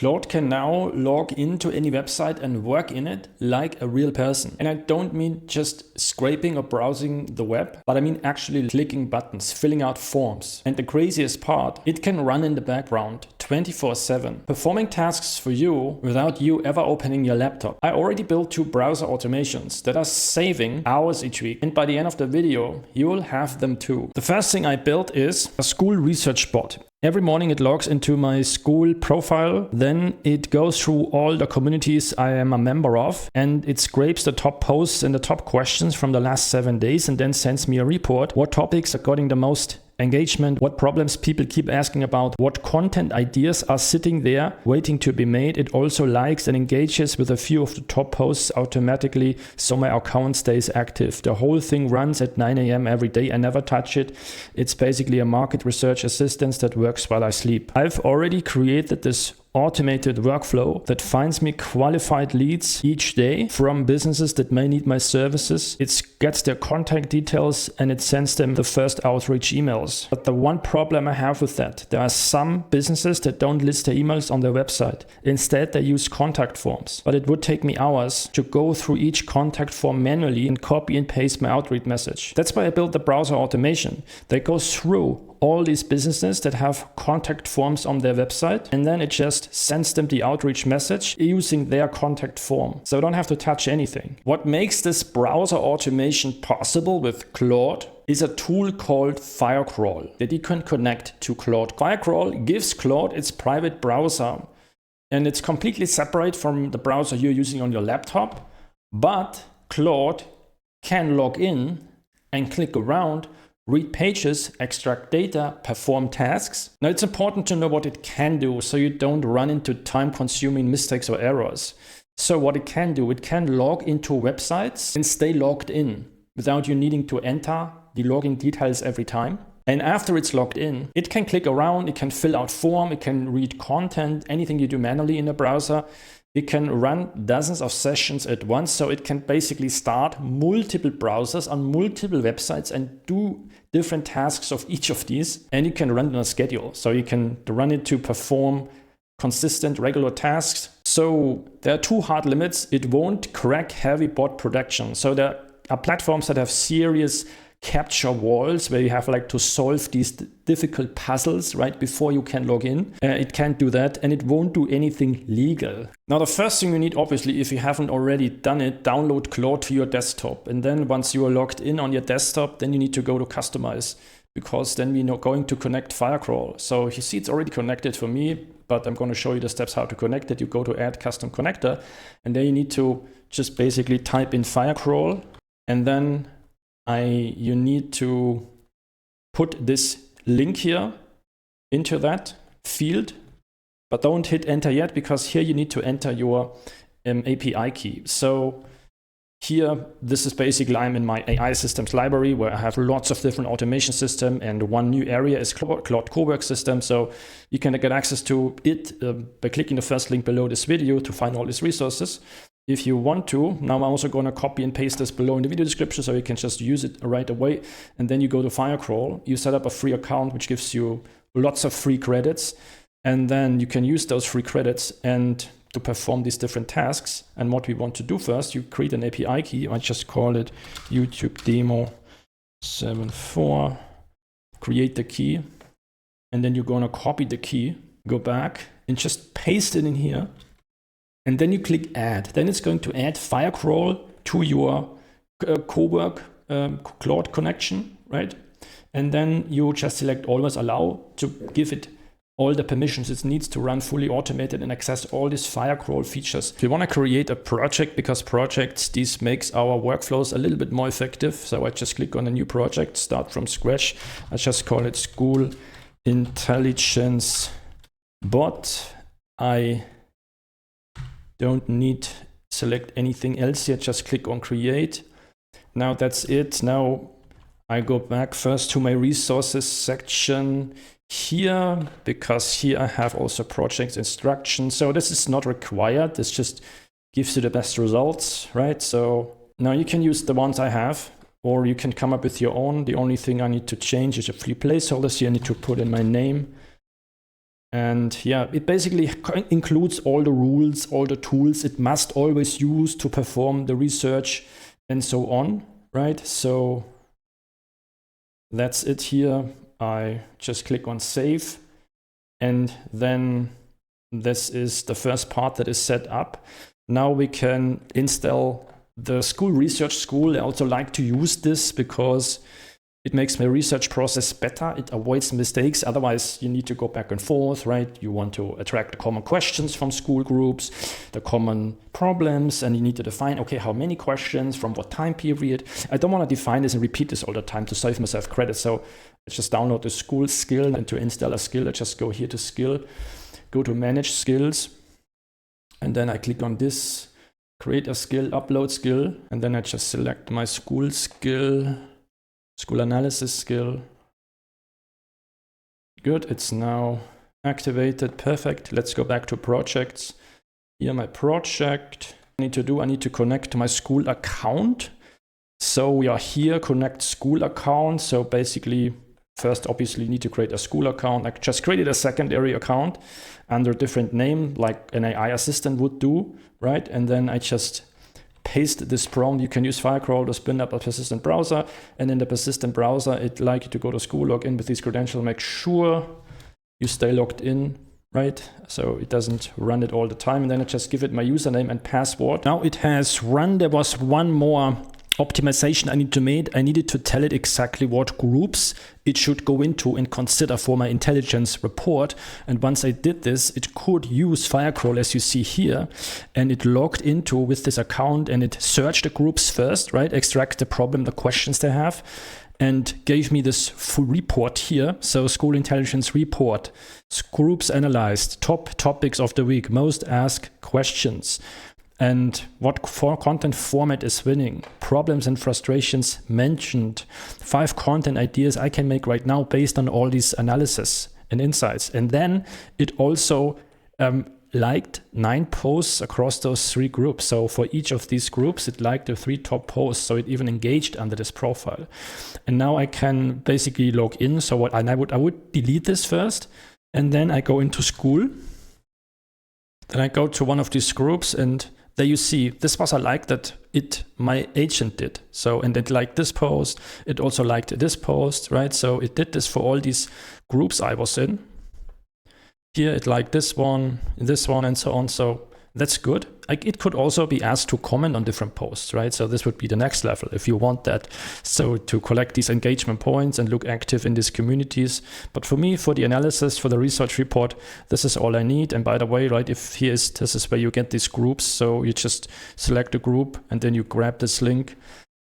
Claude can now log into any website and work in it like a real person. And I don't mean just scraping or browsing the web, but I mean actually clicking buttons, filling out forms. And the craziest part, it can run in the background 24/7, performing tasks for you without you ever opening your laptop. I already built 2 browser automations that are saving hours each week. And by the end of the video, you will have them too. The first thing I built is a Skool research bot. Every morning it logs into my Skool profile, then it goes through all the communities I am a member of, and it scrapes the top posts and the top questions from the last 7 days and then sends me a report. What topics are getting the most engagement, what problems people keep asking about, what content ideas are sitting there waiting to be made. It also likes and engages with a few of the top posts automatically, so my account stays active. The whole thing runs at 9 a.m. every day. I never touch it. It's basically a market research assistant that works while I sleep. I've already created this automated workflow that finds me qualified leads each day from businesses that may need my services. It gets their contact details and it sends them the first outreach emails. But the one problem I have with that, there are some businesses that don't list their emails on their website. Instead, they use contact forms. But it would take me hours to go through each contact form manually and copy and paste my outreach message. That's why I built the browser automation that goes through all these businesses that have contact forms on their website, and then it just sends them the outreach message using their contact form. So I don't have to touch anything. What makes this browser automation possible with Claude is a tool called Firecrawl that you can connect to Claude. Firecrawl gives Claude its private browser, and it's completely separate from the browser you're using on your laptop, but Claude can log in and click around, read pages, extract data, perform tasks. Now it's important to know what it can do so you don't run into time-consuming mistakes or errors. So what it can do, it can log into websites and stay logged in without you needing to enter the login details every time. And after it's logged in, it can click around, it can fill out form, it can read content, anything you do manually in a browser. It can run dozens of sessions at once, so it can basically start multiple browsers on multiple websites and do different tasks of each of these. And you can run it on a schedule, so you can run it to perform consistent regular tasks. So there are 2 hard limits. It won't crack heavy bot production. So there are platforms that have serious capture walls where you have like to solve these difficult puzzles right before you can log in. It can't do that, and it won't do anything legal. Now the first thing you need, obviously, if you haven't already done it, download Claude to your desktop. And then once you are logged in on your desktop, then you need to go to customize, because then we're going to connect Firecrawl. So you see it's already connected for me, but I'm going to show you the steps how to connect it. You go to add custom connector, and then you need to just basically type in Firecrawl, and then you need to put this link here into that field, but don't hit enter yet, because here you need to enter your API key. So here, this is basically, I'm in my AI systems library where I have lots of different automation systems, and one new area is Claude Cowork system. So you can get access to it by clicking the first link below this video to find all these resources. If you want to, now I'm also going to copy and paste this below in the video description so you can just use it right away. And then you go to Firecrawl, you set up a free account, which gives you lots of free credits. And then you can use those free credits and to perform these different tasks. And what we want to do first, you create an API key. I just call it YouTube Demo 74, create the key. And then you're going to copy the key, go back and just paste it in here. And then you click add. Then it's going to add Firecrawl to your Cowork Claude connection, right? And then you just select always allow to give it all the permissions it needs to run fully automated and access all these Firecrawl features. If you want to create a project, because projects, this makes our workflows a little bit more effective. So I just click on a new project, start from scratch. I just call it Skool Intelligence Bot. I don't need select anything else here, just click on create. Now that's it. Now I go back first to my resources section here, because here I have also project instructions. So this is not required. This just gives you the best results, right? So now you can use the ones I have, or you can come up with your own. The only thing I need to change is a few placeholders here. I need to put in my name And yeah, it basically includes all the rules, all the tools it must always use to perform the research and so on, right? So that's it here. I just click on save, and then this is the first part that is set up. Now we can install the Skool Research Skool. I also like to use this because it makes my research process better. It avoids mistakes. Otherwise, you need to go back and forth, right? You want to attract the common questions from school groups, the common problems, and you need to define, okay, how many questions, from what time period. I don't want to define this and repeat this all the time to save myself credit. So I just download the Skool skill, and to install a skill, I just go here to skill, go to manage skills, and then I click on this, create a skill, upload skill, and then I just select my Skool skill, Skool analysis skill. Good, it's now activated, perfect. Let's go back to projects. Here my project. I need to connect to my Skool account. So we are here, connect Skool account. So basically, first obviously need to create a Skool account. I just created a secondary account under a different name, like an AI assistant would do, right? And then I just paste this prompt. You can use Firecrawl to spin up a persistent browser, and in the persistent browser, it'd like you to go to Skool, log in with these credentials, make sure you stay logged in, right? So it doesn't run it all the time. And then I just give it my username and password. Now it has run. There was one more optimization I need to make. I needed to tell it exactly what groups it should go into and consider for my intelligence report. And once I did this, it could use Firecrawl, as you see here, and it logged into with this account, and it searched the groups first, right? Extract the problem, the questions they have, and gave me this full report here. So Skool Intelligence Report, groups analyzed, top topics of the week, most asked questions, and what content format is winning, problems and frustrations mentioned, 5 content ideas I can make right now based on all these analysis and insights. And then it also liked 9 posts across those 3 groups. So for each of these groups, it liked the 3 top posts. So it even engaged under this profile. And now I can basically log in. So what I would delete this first, and then I go into Skool. Then I go to one of these groups, and there you see, this was a like that my agent did. So, and it liked this post. It also liked this post, right? So it did this for all these groups I was in. Here it liked this one, and so on. So that's good. It could also be asked to comment on different posts, right? So this would be the next level if you want that. So to collect these engagement points and look active in these communities. But for me, for the analysis, for the research report, this is all I need. And by the way, right, this is where you get these groups. So you just select a group, and then you grab this link.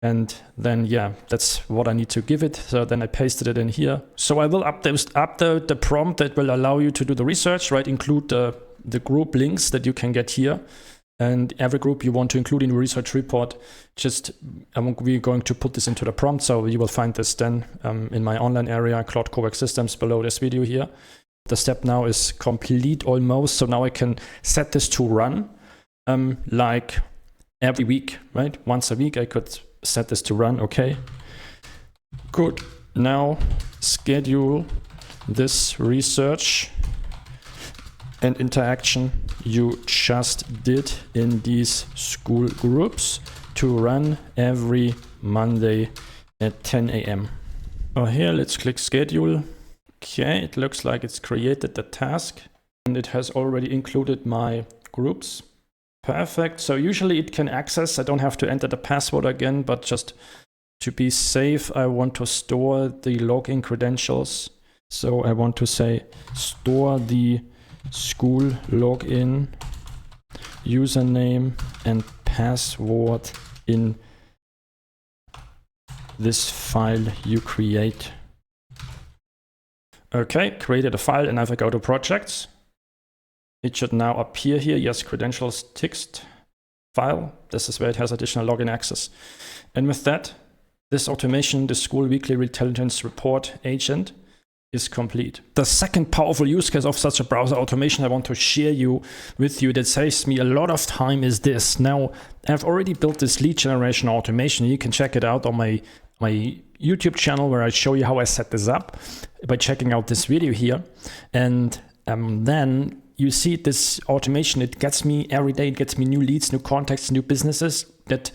And then, yeah, that's what I need to give it. So then I pasted it in here. So I will update the prompt that will allow you to do the research, right? Include the group links that you can get here. And every group you want to include in your research report, we're going to put this into the prompt. So you will find this then in my online area, Claude Cowork Systems, below this video here. The step now is complete almost. So now I can set this to run like every week, right? Once a week I could set this to run. Okay, good. Now schedule this research and interaction you just did in these Skool groups to run every Monday at 10 a.m. Here, let's click schedule. Okay, it looks like it's created the task, and it has already included my groups. Perfect. So usually it can access. I don't have to enter the password again, but just to be safe, I want to store the login credentials. So I want to say store the Skool login username and password in this file you create. Okay, created a file, and if I go to projects, it should now appear here. Yes, credentials text file. This is where it has additional login access. And with that, this automation, the Skool Weekly Intelligence Report agent, is complete. The second powerful use case of such a browser automation I want to share with you that saves me a lot of time is this. Now, I've already built this lead generation automation. You can check it out on my YouTube channel, where I show you how I set this up by checking out this video here. And then you see this automation. It gets me every day, it gets me new leads, new contacts, new businesses that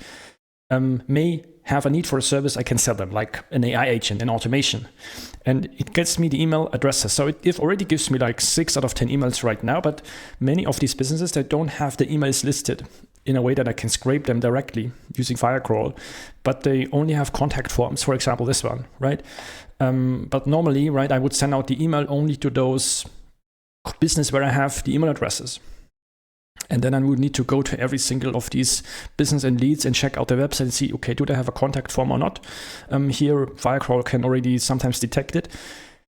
may have a need for a service. I can sell them, like an AI agent, an automation. And it gets me the email addresses. So it already gives me like 6 out of 10 emails right now, but many of these businesses, they don't have the emails listed in a way that I can scrape them directly using Firecrawl, but they only have contact forms, for example, this one, right? But normally, right, I would send out the email only to those business where I have the email addresses. And then I would need to go to every single of these business and leads and check out their website and see, okay, do they have a contact form or not? Here, Firecrawl can already sometimes detect it.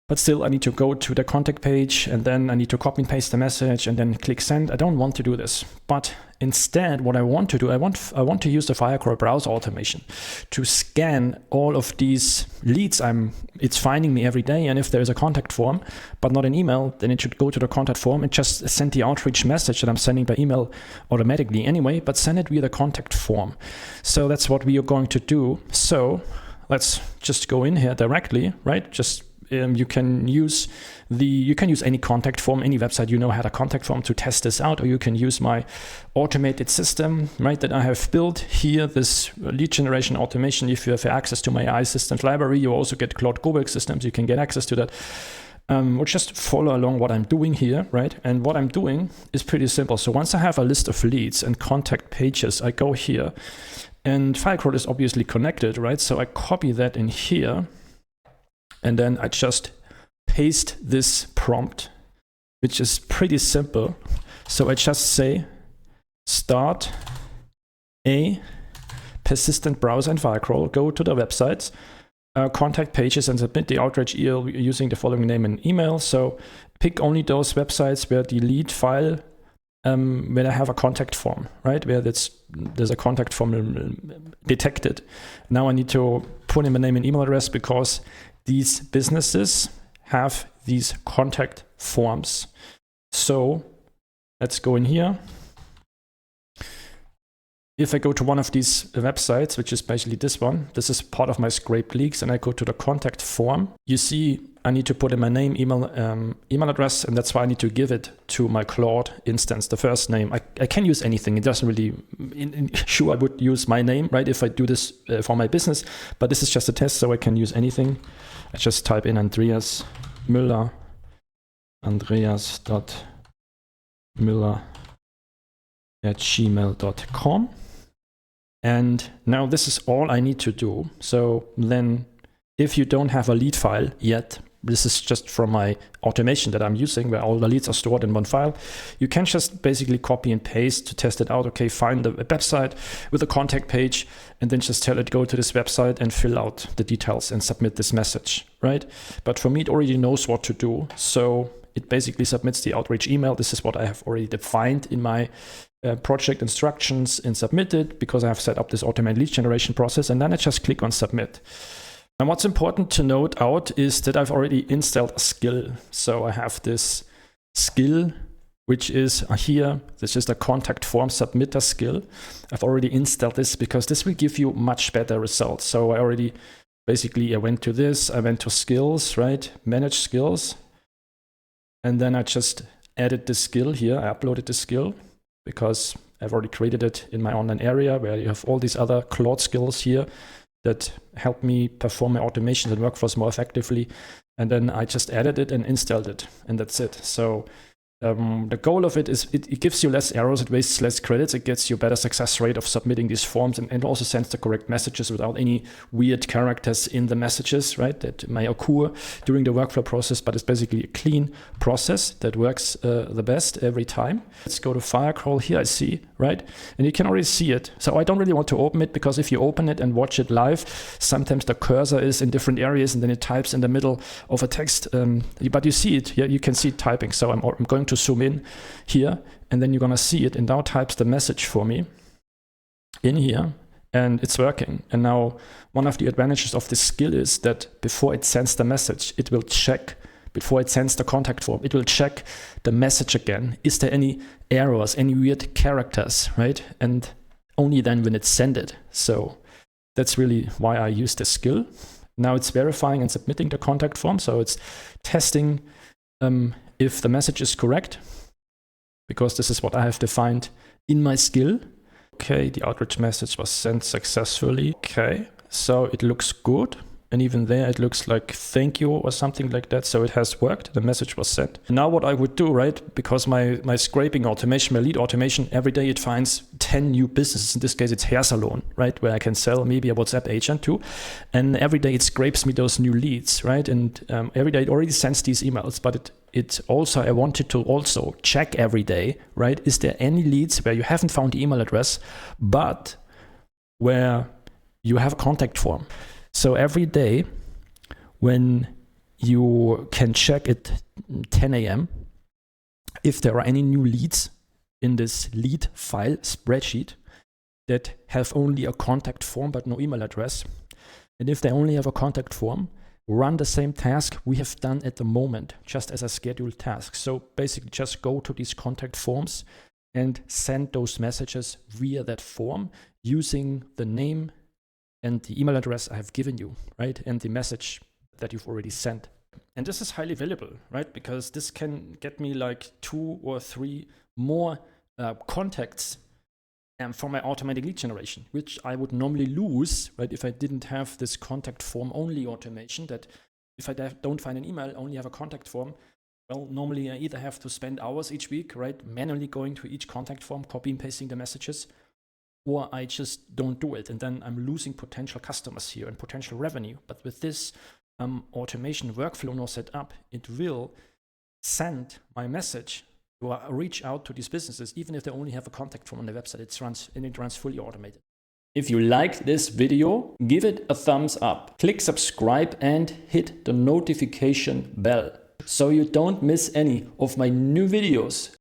But still, I need to go to the contact page, and then I need to copy and paste the message and then click send. I don't want to do this. But instead, what I want to do, I want to use the Firecrawl browser automation to scan all of these leads. It's finding me every day, and if there is a contact form, but not an email, then it should go to the contact form and just send the outreach message that I'm sending by email automatically anyway, but send it via the contact form. So that's what we are going to do. So let's just go in here directly, right? You can use any contact form, any website you know had a contact form to test this out, or you can use my automated system, right, that I have built here, this lead generation automation. If you have access to my AI systems library, you also get Claude Cowork systems, you can get access to that. Or just follow along what I'm doing here, right? And what I'm doing is pretty simple. So once I have a list of leads and contact pages, I go here, and Firecrawl is obviously connected, right? So I copy that in here, and then I just paste this prompt, which is pretty simple. So I just say, start a persistent browser in Firecrawl, go to the websites, contact pages, and submit the outreach email using the following name and email. So pick only those websites where the lead file, where I have a contact form, right? Where there's a contact form detected. Now I need to put in my name and email address because these businesses have these contact forms. So let's go in here. If I go to one of these websites, which is basically this one, this is part of my scraped leaks, and I go to the contact form, you see I need to put in my name, email address, and that's why I need to give it to my Claude instance, the first name. I can use anything. It doesn't really, sure, I would use my name, right, if I do this for my business, but this is just a test, so I can use anything. I just type in Andreas Müller, andreas.müller@gmail.com. And now this is all I need to do. So then if you don't have a lead file yet, this is just from my automation that I'm using where all the leads are stored in one file. You can just basically copy and paste to test it out. Okay, find the website with a contact page and then just tell it go to this website and fill out the details and submit this message, right? But for me, it already knows what to do. So it basically submits the outreach email. This is what I have already defined in my project instructions and submitted because I have set up this automated lead generation process, and then I just click on submit. And what's important to note out is that I've already installed a skill. So I have this skill, which is here. This is the contact form submitter skill. I've already installed this because this will give you much better results. So I went to this, I went to skills, right? Manage skills. And then I just added the skill here. I uploaded the skill because I've already created it in my online area where you have all these other Claude skills here that help me perform my automations and workflows more effectively. And then I just added it and installed it, and that's it. So the goal of it is it gives you less errors, it wastes less credits, it gets you better success rate of submitting these forms, and also sends the correct messages without any weird characters in the messages, right, that may occur during the workflow process, but it's basically a clean process that works the best every time. Let's go to Firecrawl here, I see, right, and you can already see it. So I don't really want to open it because if you open it and watch it live, sometimes the cursor is in different areas and then it types in the middle of a text, but you see it, yeah, you can see it typing. So I'm going to zoom in here, and then you're gonna see it, and now types the message for me in here, and it's working. And now one of the advantages of this skill is that before it sends the message, it will check, before it sends the contact form, it will check the message again. Is there any errors, any weird characters, right? And only then when it's sent it. So that's really why I use this skill. Now it's verifying and submitting the contact form, so it's testing if the message is correct, because this is what I have defined in my skill. Okay, the outreach message was sent successfully. Okay, so it looks good. And even there, it looks like thank you or something like that. So it has worked. The message was sent. Now what I would do, right? Because my scraping automation, my lead automation, every day it finds 10 new businesses. In this case, it's hair salon, right? Where I can sell maybe a WhatsApp agent too. And every day it scrapes me those new leads, right? And every day it already sends these emails, but it also, I wanted to also check every day, right? Is there any leads where you haven't found the email address, but where you have a contact form? So every day when you can check at 10 a.m. if there are any new leads in this lead file spreadsheet that have only a contact form but no email address. And if they only have a contact form, run the same task we have done at the moment, just as a scheduled task. So basically just go to these contact forms and send those messages via that form using the name and the email address I have given you, right? And the message that you've already sent. And this is highly valuable, right? Because this can get me like 2 or 3 more contacts for my automatic lead generation, which I would normally lose, right? If I didn't have this contact form only automation, that if I don't find an email, I only have a contact form. Well, normally I either have to spend hours each week, right? Manually going to each contact form, copy and pasting the messages, or I just don't do it. And then I'm losing potential customers here and potential revenue. But with this automation workflow now set up, it will send my message or reach out to these businesses, even if they only have a contact form on the website. It runs fully automated. If you liked this video, give it a thumbs up. Click subscribe and hit the notification bell so you don't miss any of my new videos.